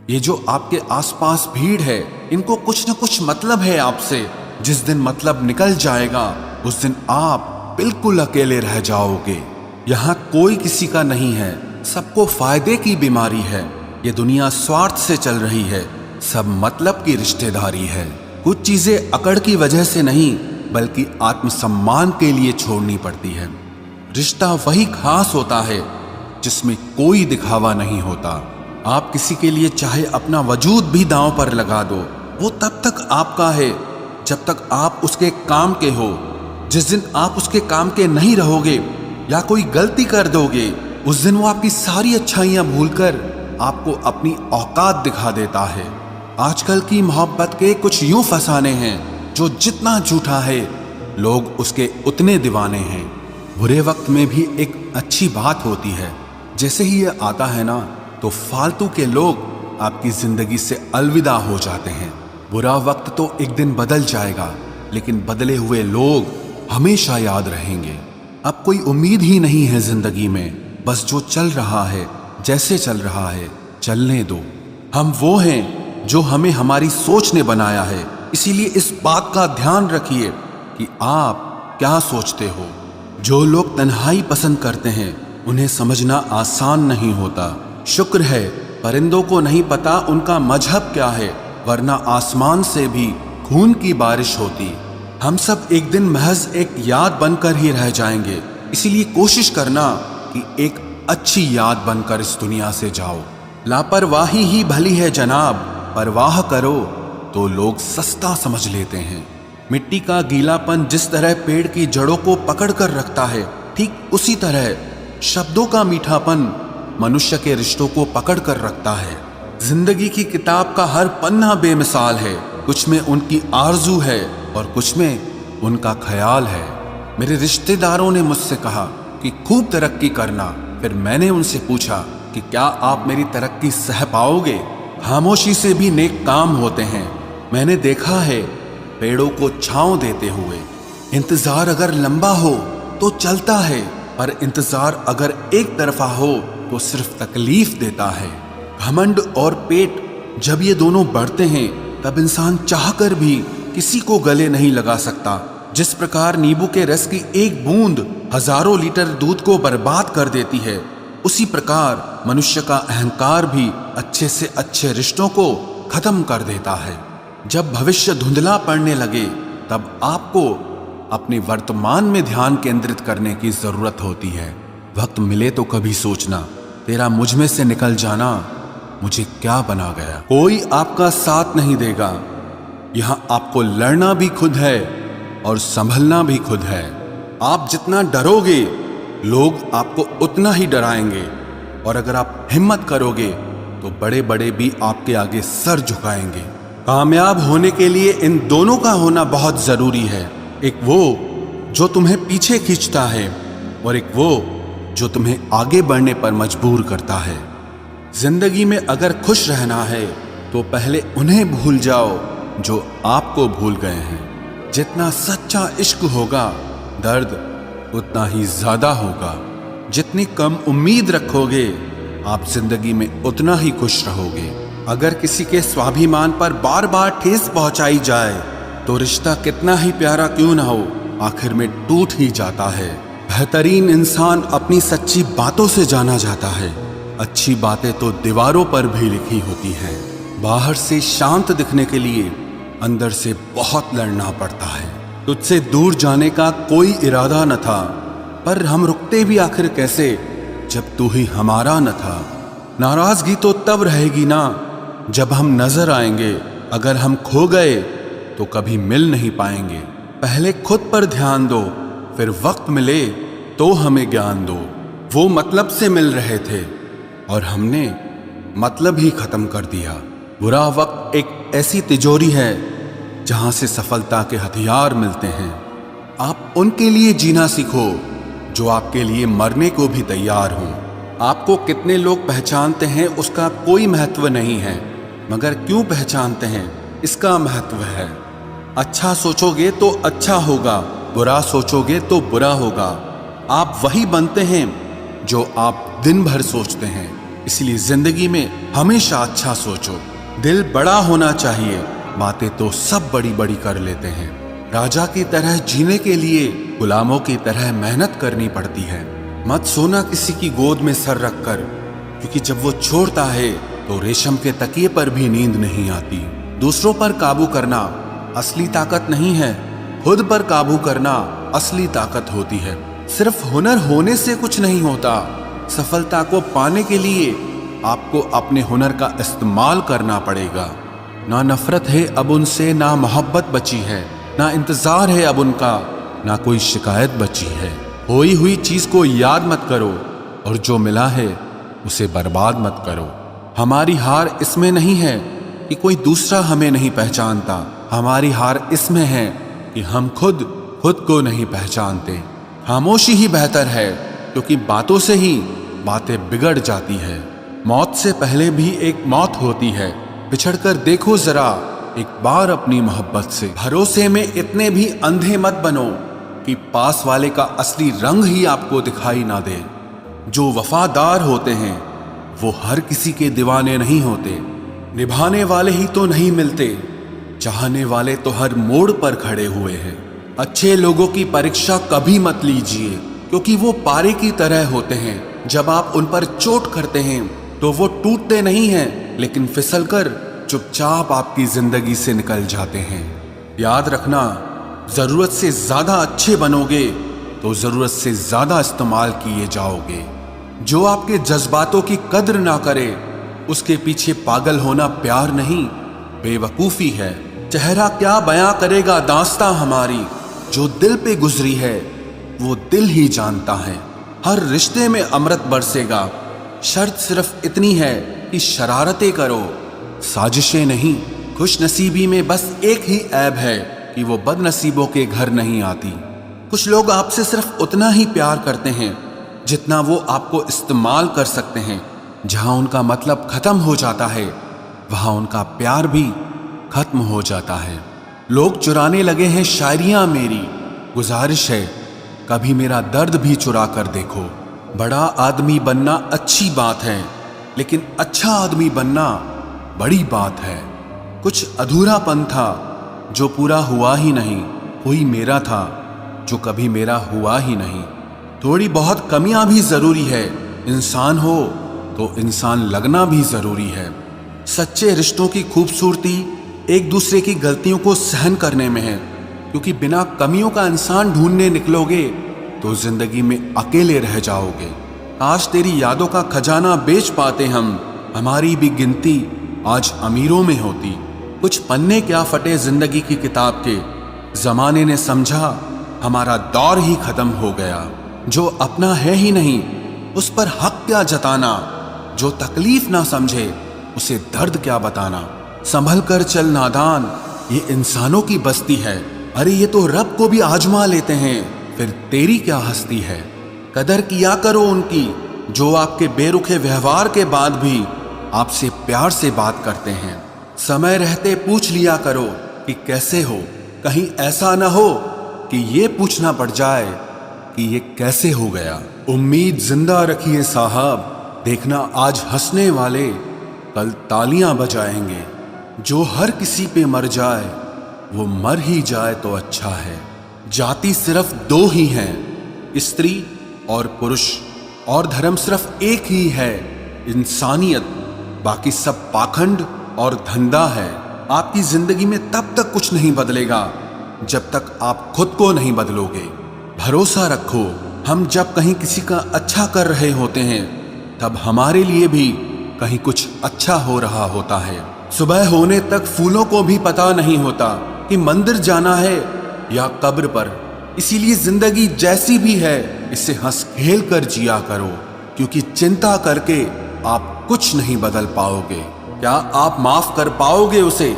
ये जो आपके आसपास भीड़ है, इनको कुछ न कुछ मतलब है आपसे। जिस दिन मतलब निकल जाएगा उस दिन आप बिल्कुल अकेले रह जाओगे। यहाँ कोई किसी का नहीं है, सबको फायदे की बीमारी है। ये दुनिया स्वार्थ से चल रही है, सब मतलब की रिश्तेदारी है। कुछ चीजें अकड़ की वजह से नहीं बल्कि आत्मसम्मान के लिए छोड़नी पड़ती है। रिश्ता वही खास होता है जिसमें कोई दिखावा नहीं होता। आप किसी के लिए चाहे अपना वजूद भी दांव पर लगा दो, वो तब तक आपका है जब तक आप उसके काम के हो। जिस दिन आप उसके काम के नहीं रहोगे या कोई गलती कर दोगे, उस दिन वो आपकी सारी अच्छाइयां भूलकर आपको अपनी औकात दिखा देता है। आजकल की मोहब्बत के कुछ यूं फसाने हैं जो जितना झूठा है लोग उसके उतने दीवाने हैं। बुरे वक्त में भी एक अच्छी बात होती है, जैसे ही ये आता है ना तो फालतू के लोग आपकी जिंदगी से अलविदा हो जाते हैं। बुरा वक्त तो एक दिन बदल जाएगा, लेकिन बदले हुए लोग हमेशा याद रहेंगे। अब कोई उम्मीद ही नहीं है जिंदगी में, बस जो चल रहा है जैसे चल रहा है चलने दो। हम वो हैं जो हमें हमारी सोच ने बनाया है, इसीलिए इस बात का ध्यान रखिए कि आप क्या सोचते हो। जो लोग तन्हाई पसंद करते हैं उन्हें समझना आसान नहीं होता। शुक्र है परिंदों को नहीं पता उनका मजहब क्या है, वरना आसमान से भी खून की बारिश होती। हम सब एक दिन महज एक याद बनकर ही रह जाएंगे, इसीलिए कोशिश करना कि एक अच्छी याद बनकर इस दुनिया से जाओ। लापरवाही ही भली है जनाब, परवाह करो तो लोग सस्ता समझ लेते हैं। मिट्टी का गीलापन जिस तरह पेड़ की जड़ों को पकड़ कर रखता है, ठीक उसी तरह शब्दों का मीठापन मनुष्य के रिश्तों को पकड़ कर रखता है। जिंदगी की किताब का हर पन्ना बेमिसाल है, कुछ में उनकी आरजू है और कुछ में उनका ख्याल है। मेरे रिश्तेदारों ने मुझसे कहा कि खूब तरक्की करना, फिर मैंने उनसे पूछा कि क्या आप मेरी तरक्की सह पाओगे। खामोशी से भी नेक काम होते हैं, मैंने देखा है पेड़ों को छांव देते हुए। इंतजार अगर लंबा हो तो चलता है, पर इंतजार अगर एक तरफा हो तो सिर्फ तकलीफ देता है। घमंड और पेट जब ये दोनों बढ़ते हैं तब इंसान चाहकर भी किसी को गले नहीं लगा सकता। जिस प्रकार नींबू के रस की एक बूंद हजारों लीटर दूध को बर्बाद कर देती है, उसी प्रकार मनुष्य का अहंकार भी अच्छे से अच्छे रिश्तों को खत्म कर देता है। जब भविष्य धुंधला पड़ने लगे तब आपको अपने वर्तमान में ध्यान केंद्रित करने की जरूरत होती है। वक्त मिले तो कभी सोचना, तेरा मुझ में से निकल जाना मुझे क्या बना गया। कोई आपका साथ नहीं देगा, यहां आपको लड़ना भी खुद है और संभलना भी खुद है। आप जितना डरोगे लोग आपको उतना ही डराएंगे, और अगर आप हिम्मत करोगे तो बड़े बड़े भी आपके आगे सर झुकाएंगे। कामयाब होने के लिए इन दोनों का होना बहुत जरूरी है, एक वो जो तुम्हें पीछे खींचता है और एक वो जो तुम्हें आगे बढ़ने पर मजबूर करता है। जिंदगी में अगर खुश रहना है तो पहले उन्हें भूल जाओ जो आपको भूल गए हैं। जितना सच्चा इश्क होगा दर्द उतना ही ज्यादा होगा। जितनी कम उम्मीद रखोगे आप जिंदगी में उतना ही खुश रहोगे। अगर किसी के स्वाभिमान पर बार बार ठेस पहुंचाई जाए तो रिश्ता कितना ही प्यारा क्यों ना हो, आखिर में टूट ही जाता है। बेहतरीन इंसान अपनी सच्ची बातों से जाना जाता है, अच्छी बातें तो दीवारों पर भी लिखी होती हैं। बाहर से शांत दिखने के लिए अंदर से बहुत लड़ना पड़ता है। तुझसे दूर जाने का कोई इरादा न था, पर हम रुकते भी आखिर कैसे जब तू ही हमारा न था। नाराजगी तो तब रहेगी ना जब हम नजर आएंगे, अगर हम खो गए तो कभी मिल नहीं पाएंगे। पहले खुद पर ध्यान दो, फिर वक्त मिले तो हमें ज्ञान दो। वो मतलब से मिल रहे थे और हमने मतलब ही खत्म कर दिया। बुरा वक्त एक ऐसी तिजोरी है जहां से सफलता के हथियार मिलते हैं। आप उनके लिए जीना सीखो जो आपके लिए मरने को भी तैयार हों। आपको कितने लोग पहचानते हैं उसका कोई महत्व नहीं है, मगर क्यों पहचानते हैं इसका महत्व है। अच्छा सोचोगे तो अच्छा होगा, बुरा सोचोगे तो बुरा होगा। आप वही बनते हैं जो आप दिन भर सोचते हैं। इसलिए जिंदगी में हमेशा अच्छा सोचो। दिल बड़ा होना चाहिए, बातें तो सब बड़ी बड़ी कर लेते हैं। राजा की तरह जीने के लिए गुलामों की तरह मेहनत करनी पड़ती है। मत सोना किसी की गोद में सर रखकर, क्योंकि जब वो छोड़ता है तो रेशम के तकिए पर भी नींद नहीं आती। दूसरों पर काबू करना असली ताकत नहीं है, खुद पर काबू करना असली ताकत होती है। सिर्फ हुनर होने से कुछ नहीं होता, सफलता को पाने के लिए आपको अपने हुनर का इस्तेमाल करना पड़ेगा। ना नफरत है अब उनसे, ना मोहब्बत बची है, ना इंतजार है अब उनका, ना कोई शिकायत बची है। खोई हुई चीज को याद मत करो और जो मिला है उसे बर्बाद मत करो। हमारी हार इसमें नहीं है कि कोई दूसरा हमें नहीं पहचानता, हमारी हार इसमें है कि हम खुद को नहीं पहचानते। खामोशी ही बेहतर है, क्योंकि बातों से ही बातें बिगड़ जाती है। मौत से पहले भी एक मौत होती है, पिछड़कर देखो जरा एक बार अपनी मोहब्बत से। भरोसे में इतने भी अंधे मत बनो कि पास वाले का असली रंग ही आपको दिखाई ना दे। जो वफादार होते हैं वो हर किसी के दीवाने नहीं होते। निभाने वाले ही तो नहीं मिलते, चाहने वाले तो हर मोड़ पर खड़े हुए हैं। अच्छे लोगों की परीक्षा कभी मत लीजिए, क्योंकि वो पारे की तरह होते हैं। जब आप उन पर चोट करते हैं तो वो टूटते नहीं हैं, लेकिन फिसलकर चुपचाप आपकी जिंदगी से निकल जाते हैं। याद रखना, जरूरत से ज्यादा अच्छे बनोगे तो जरूरत से ज्यादा इस्तेमाल किए जाओगे। जो आपके जज्बातों की कद्र ना करे उसके पीछे पागल होना प्यार नहीं, बेवकूफी है। चेहरा क्या बयां करेगा दास्तां हमारी, जो दिल पे गुजरी है वो दिल ही जानता है। हर रिश्ते में अमृत बरसेगा, शर्त सिर्फ इतनी है कि शरारतें करो, साजिशें नहीं। खुश नसीबी में बस एक ही ऐब है कि वो बदनसीबों के घर नहीं आती। कुछ लोग आपसे सिर्फ उतना ही प्यार करते हैं जितना वो आपको इस्तेमाल कर सकते हैं। जहां उनका मतलब खत्म हो जाता है वहां उनका प्यार भी खत्म हो जाता है। लोग चुराने लगे हैं शायरियां मेरी, गुजारिश है कभी मेरा दर्द भी चुरा कर देखो। बड़ा आदमी बनना अच्छी बात है, लेकिन अच्छा आदमी बनना बड़ी बात है। कुछ अधूरापन था जो पूरा हुआ ही नहीं, कोई मेरा था जो कभी मेरा हुआ ही नहीं। थोड़ी बहुत कमियां भी जरूरी है, इंसान हो तो इंसान लगना भी जरूरी है। सच्चे रिश्तों की खूबसूरती एक दूसरे की गलतियों को सहन करने में है, क्योंकि बिना कमियों का इंसान ढूंढने निकलोगे तो जिंदगी में अकेले रह जाओगे। आज तेरी यादों का खजाना बेच पाते हम, हमारी भी गिनती आज अमीरों में होती। कुछ पन्ने क्या फटे जिंदगी की किताब के, जमाने ने समझा हमारा दौर ही खत्म हो गया। जो अपना है ही नहीं उस पर हक क्या जताना, जो तकलीफ ना समझे उसे दर्द क्या बताना। संभल कर चल नादान, ये इंसानों की बस्ती है। अरे ये तो रब को भी आजमा लेते हैं, फिर तेरी क्या हस्ती है। कदर किया करो उनकी जो आपके बेरुखे व्यवहार के बाद भी आपसे प्यार से बात करते हैं। समय रहते पूछ लिया करो कि कैसे हो, कहीं ऐसा ना हो कि ये पूछना पड़ जाए कि ये कैसे हो गया। उम्मीद जिंदा रखिए साहब, देखना आज हंसने वाले कल तालियां बजाएंगे। जो हर किसी पे मर जाए वो मर ही जाए तो अच्छा है। जाति सिर्फ दो ही हैं, स्त्री और पुरुष, और धर्म सिर्फ एक ही है, इंसानियत। बाकी सब पाखंड और धंधा है। आपकी जिंदगी में तब तक कुछ नहीं बदलेगा जब तक आप खुद को नहीं बदलोगे। भरोसा रखो, हम जब कहीं किसी का अच्छा कर रहे होते हैं तब हमारे लिए भी कहीं कुछ अच्छा हो रहा होता है। सुबह होने तक फूलों को भी पता नहीं होता कि मंदिर जाना है या कब्र पर। इसीलिए जिंदगी जैसी भी है इसे हंस खेल कर जिया करो, क्योंकि चिंता करके आप कुछ नहीं बदल पाओगे। क्या आप माफ कर पाओगे उसे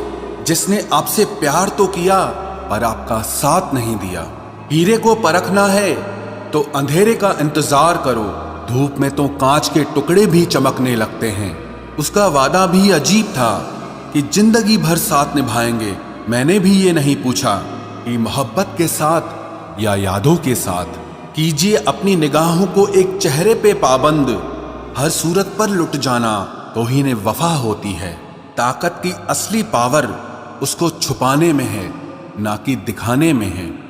जिसने आपसे प्यार तो किया पर आपका साथ नहीं दिया। हीरे को परखना है तो अंधेरे का इंतजार करो, धूप में तो कांच के टुकड़े भी चमकने लगते हैं। उसका वादा भी अजीब था कि जिंदगी भर साथ निभाएंगे। मैंने भी ये नहीं पूछा कि मोहब्बत के साथ या यादों के साथ। कीजिए अपनी निगाहों को एक चेहरे पे पाबंद, हर सूरत पर लुट जाना तौहीन वफा होती है। ताकत की असली पावर उसको छुपाने में है, ना कि दिखाने में है।